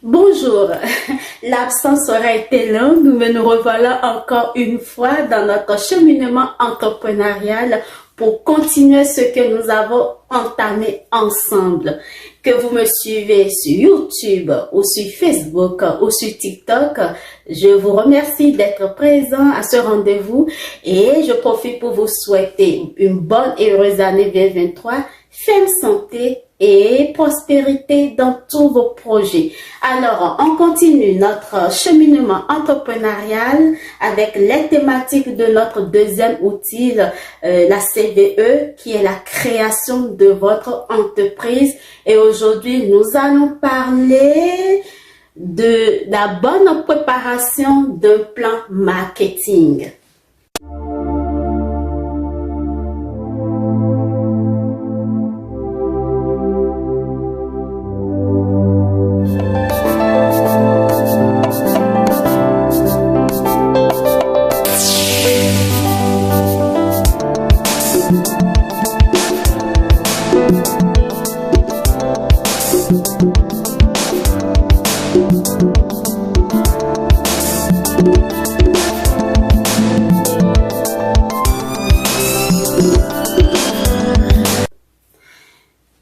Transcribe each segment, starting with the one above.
Bonjour, l'absence aurait été longue, mais nous revoilà encore une fois dans notre cheminement entrepreneurial pour continuer ce que nous avons entamé ensemble. Que vous me suivez sur YouTube ou sur Facebook ou sur TikTok, je vous remercie d'être présent à ce rendez-vous et je profite pour vous souhaiter une bonne et heureuse année 2023, ferme santé et prospérité dans tous vos projets. Alors, on continue notre cheminement entrepreneurial avec les thématiques de notre deuxième outil, la CVE, qui est la création de votre entreprise. Et aujourd'hui, nous allons parler de la bonne préparation d'un plan marketing.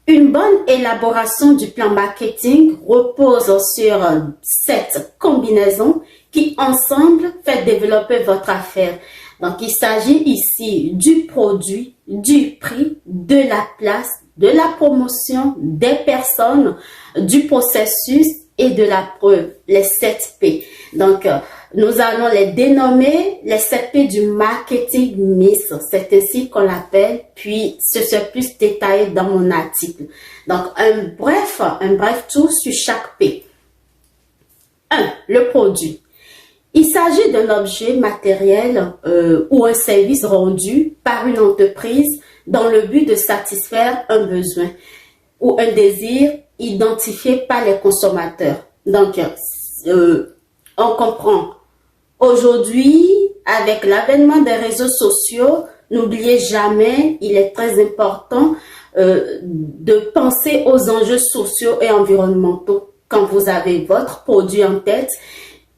Une bonne élaboration du plan marketing repose sur cette combinaison qui ensemble fait développer votre affaire. Donc, il s'agit ici du produit, du prix, de la place, de la promotion, des personnes, du processus et de la preuve, les 7 P. Donc, nous allons les dénommer les 7 P du marketing mix. C'est ainsi qu'on l'appelle, puis ce sera plus détaillé dans mon article. Donc, un bref tour sur chaque P. 1. Le produit. Il s'agit d'un objet matériel ou un service rendu par une entreprise dans le but de satisfaire un besoin ou un désir identifié par les consommateurs. Donc, on comprend. Aujourd'hui, avec l'avènement des réseaux sociaux, n'oubliez jamais, il est très important de penser aux enjeux sociaux et environnementaux. Quand vous avez votre produit en tête,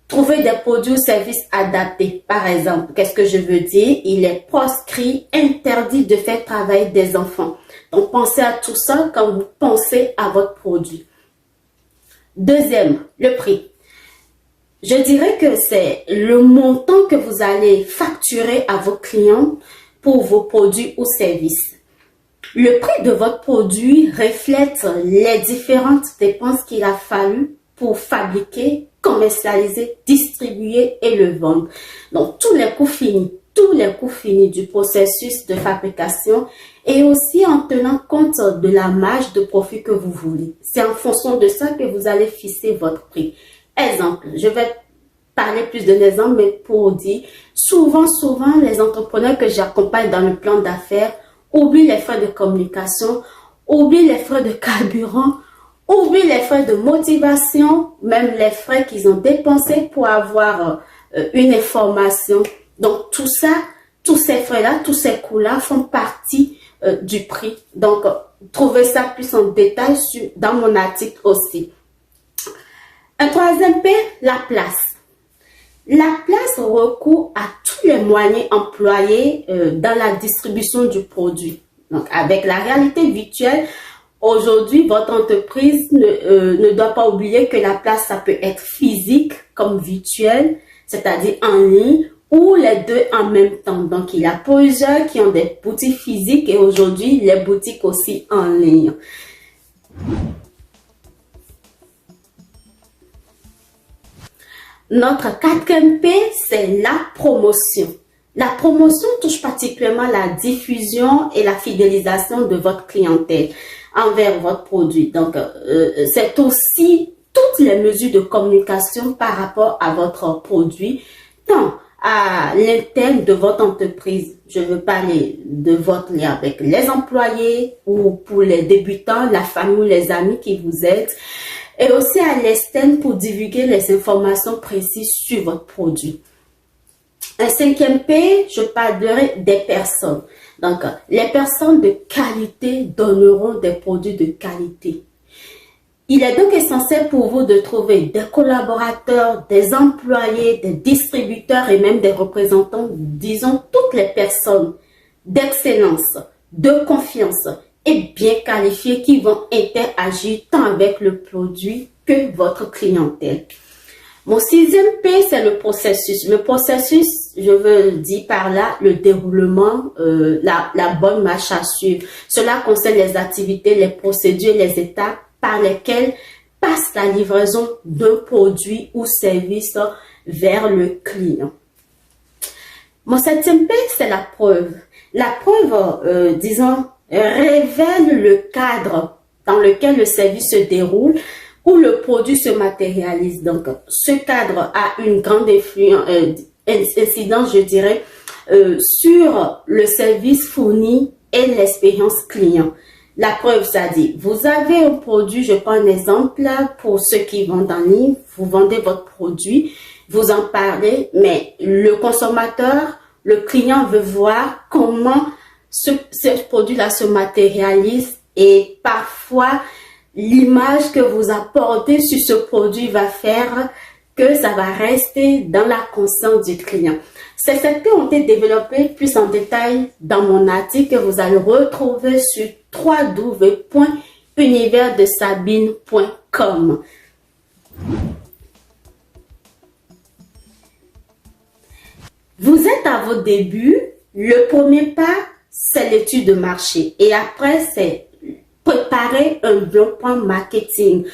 trouvez des produits ou services adaptés. Par exemple, qu'est-ce que je veux dire? Il est proscrit, interdit de faire travailler des enfants. Donc, pensez à tout ça quand vous pensez à votre produit. Deuxième, le prix. Je dirais que c'est le montant que vous allez facturer à vos clients pour vos produits ou services. Le prix de votre produit reflète les différentes dépenses qu'il a fallu pour fabriquer, commercialiser, distribuer et le vendre. Donc, tous les coûts finis du processus de fabrication et aussi en tenant compte de la marge de profit que vous voulez. C'est en fonction de ça que vous allez fixer votre prix. Exemple, je vais parler plus d'un exemple, mais pour dire, souvent, les entrepreneurs que j'accompagne dans le plan d'affaires oublient les frais de communication, oublient les frais de carburant, oublient les frais de motivation, même les frais qu'ils ont dépensés pour avoir une information. Donc, tout ça, tous ces frais-là, tous ces coûts-là font partie du prix. Donc, trouvez ça plus en détail dans mon article aussi. Un troisième P, la place. La place recourt à tous les moyens employés dans la distribution du produit. Donc, avec la réalité virtuelle, aujourd'hui, votre entreprise ne doit pas oublier que la place, ça peut être physique comme virtuelle, c'est-à-dire en ligne, ou les deux en même temps. Donc, il y a plusieurs qui ont des boutiques physiques et aujourd'hui, les boutiques aussi en ligne. Notre quatrième P, c'est la promotion. La promotion touche particulièrement la diffusion et la fidélisation de votre clientèle envers votre produit. Donc, c'est aussi toutes les mesures de communication par rapport à votre produit, tant à l'interne de votre entreprise. Je veux parler de votre lien avec les employés ou pour les débutants, la famille ou les amis qui vous aident. Et aussi à l'externe pour divulguer les informations précises sur votre produit. Un cinquième P, je parlerai des personnes. Donc, les personnes de qualité donneront des produits de qualité. Il est donc essentiel pour vous de trouver des collaborateurs, des employés, des distributeurs et même des représentants, disons toutes les personnes d'excellence, de confiance et bien qualifiées qui vont interagir tant avec le produit que votre clientèle. Mon 6e P, c'est le processus. Le processus, je veux dire par là, le déroulement, la bonne marche à suivre. Cela concerne les activités, les procédures, les étapes par lesquelles passe la livraison d'un produit ou service vers le client. Mon 7e P, c'est la preuve. La preuve, disons, révèle le cadre dans lequel le service se déroule, où le produit se matérialise. Donc, ce cadre a une grande incidence, je dirais, sur le service fourni et l'expérience client. La preuve, ça dit, vous avez un produit, je prends un exemple là, pour ceux qui vendent en ligne, vous vendez votre produit, vous en parlez, mais le consommateur, le client veut voir comment ce produit-là se matérialise et parfois, l'image que vous apportez sur ce produit va faire que ça va rester dans la conscience du client. Ces secteurs ont été développés plus en détail dans mon article que vous allez retrouver sur www.universdesabine.com. Vous êtes à vos débuts. Le premier pas, c'est l'étude de marché. Et après, c'est préparer un bon plan marketing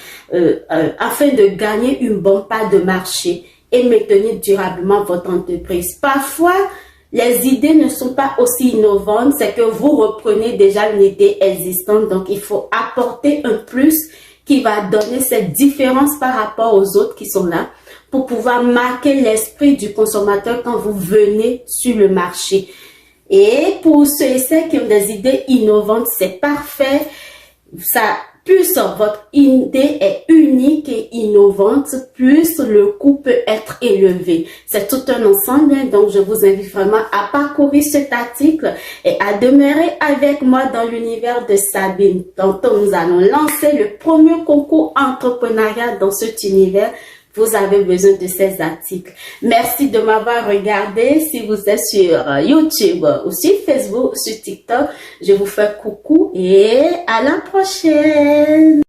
afin de gagner une bonne part de marché et maintenir durablement votre entreprise. Parfois, les idées ne sont pas aussi innovantes, c'est que vous reprenez déjà une idée existante, donc il faut apporter un plus qui va donner cette différence par rapport aux autres qui sont là pour pouvoir marquer l'esprit du consommateur quand vous venez sur le marché. Et pour ceux et celles qui ont des idées innovantes, c'est parfait. Ça, plus votre idée est unique et innovante, plus le coût peut être élevé. C'est tout un ensemble, donc je vous invite vraiment à parcourir cet article et à demeurer avec moi dans l'univers de Sabine. Tantôt, nous allons lancer le premier concours entrepreneurial dans cet univers. Vous avez besoin de ces articles. Merci de m'avoir regardé. Si vous êtes sur YouTube ou sur Facebook, sur TikTok, je vous fais coucou et à la prochaine.